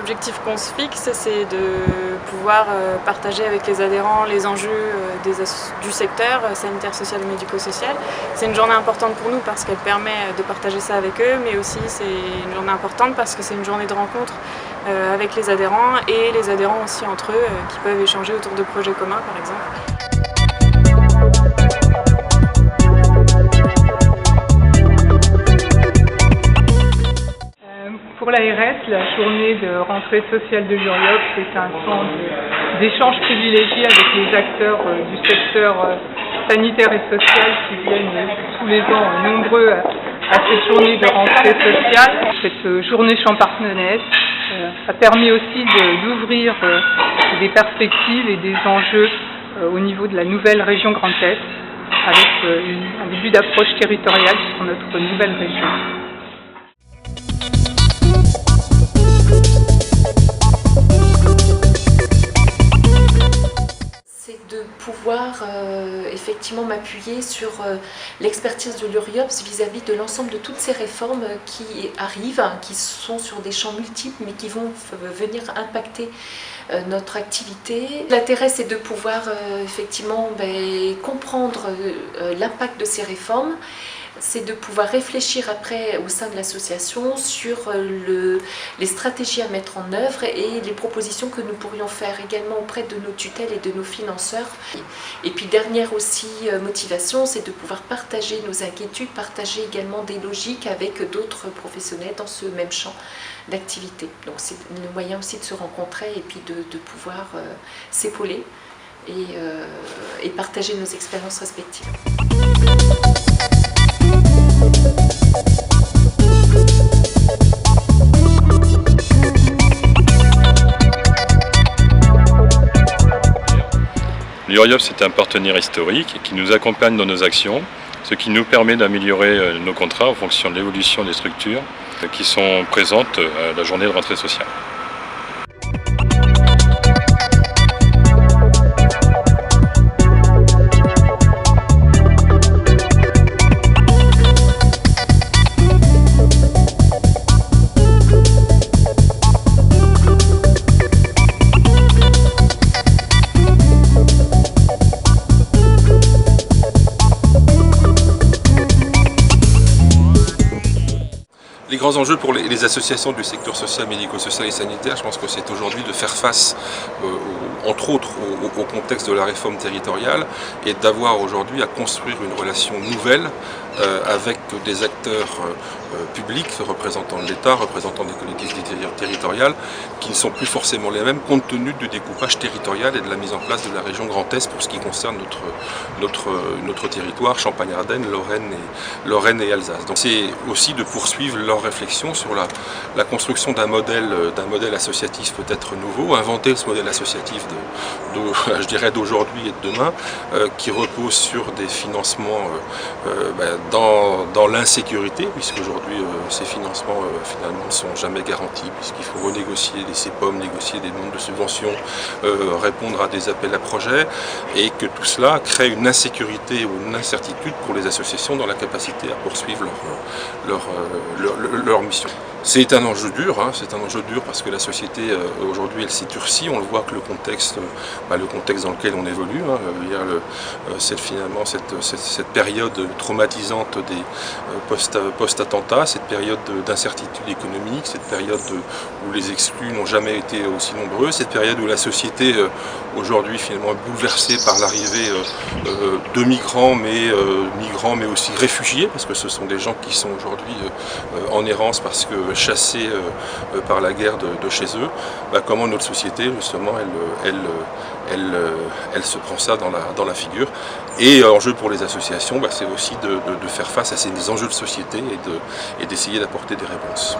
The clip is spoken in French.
L'objectif qu'on se fixe, c'est de pouvoir partager avec les adhérents les enjeux du secteur sanitaire, social et médico-social. C'est une journée importante pour nous parce qu'elle permet de partager ça avec eux, mais aussi c'est une journée importante parce que c'est une journée de rencontre avec les adhérents et les adhérents aussi entre eux qui peuvent échanger autour de projets communs par exemple. Pour l'ARS, la journée de rentrée sociale de l'URIOP, c'est un temps d'échange privilégié avec les acteurs du secteur sanitaire et social qui viennent tous les ans nombreux à cette journée de rentrée sociale. Cette journée champardonnaise a permis aussi d'ouvrir des perspectives et des enjeux au niveau de la nouvelle région Grand Est avec un début d'approche territoriale sur notre nouvelle région. De pouvoir effectivement m'appuyer sur l'expertise de l'URIOPS vis-à-vis de l'ensemble de toutes ces réformes qui arrivent, qui sont sur des champs multiples mais qui vont venir impacter notre activité. L'intérêt c'est de pouvoir effectivement comprendre l'impact de ces réformes. C'est de pouvoir réfléchir après au sein de l'association sur les stratégies à mettre en œuvre et les propositions que nous pourrions faire également auprès de nos tutelles et de nos financeurs. Et puis dernière aussi motivation, c'est de pouvoir partager nos inquiétudes, partager également des logiques avec d'autres professionnels dans ce même champ d'activité. Donc c'est le moyen aussi de se rencontrer et puis de pouvoir s'épauler et partager nos expériences respectives. L'URIOP, c'est un partenaire historique qui nous accompagne dans nos actions, ce qui nous permet d'améliorer nos contrats en fonction de l'évolution des structures qui sont présentes à la journée de rentrée sociale. Les grands enjeux pour les associations du secteur social, médico-social et sanitaire, je pense que c'est aujourd'hui de faire face, entre autres, au contexte de la réforme territoriale et d'avoir aujourd'hui à construire une relation nouvelle avec des acteurs publics, représentants de l'État, représentants des collectivités territoriales, qui ne sont plus forcément les mêmes compte tenu du découpage territorial et de la mise en place de la région Grand Est pour ce qui concerne notre territoire, Champagne-Ardenne, Lorraine et Alsace. Donc c'est aussi de poursuivre leur réflexion sur la construction d'un modèle associatif peut-être nouveau, inventer ce modèle associatif je dirais d'aujourd'hui et de demain, qui repose sur des financements dans l'insécurité, puisqu'aujourd'hui ces financements finalement ne sont jamais garantis, puisqu'il faut renégocier des CPOM, négocier des nombres de subventions, répondre à des appels à projets, et que tout cela crée une insécurité ou une incertitude pour les associations dans la capacité à poursuivre leur mission. C'est un enjeu dur, parce que la société aujourd'hui elle s'est durcie, on le voit que le contexte dans lequel on évolue, finalement cette période traumatisante des post-attentats, cette période d'incertitude économique, cette période où les exclus n'ont jamais été aussi nombreux, cette période où la société aujourd'hui finalement est bouleversée par l'arrivée de migrants mais aussi réfugiés, parce que ce sont des gens qui sont aujourd'hui en errance parce que chassés par la guerre de chez eux, comment notre société justement elle se prend ça dans la figure. Et l'enjeu pour les associations, c'est aussi de faire face à ces enjeux de société et d'essayer d'apporter des réponses.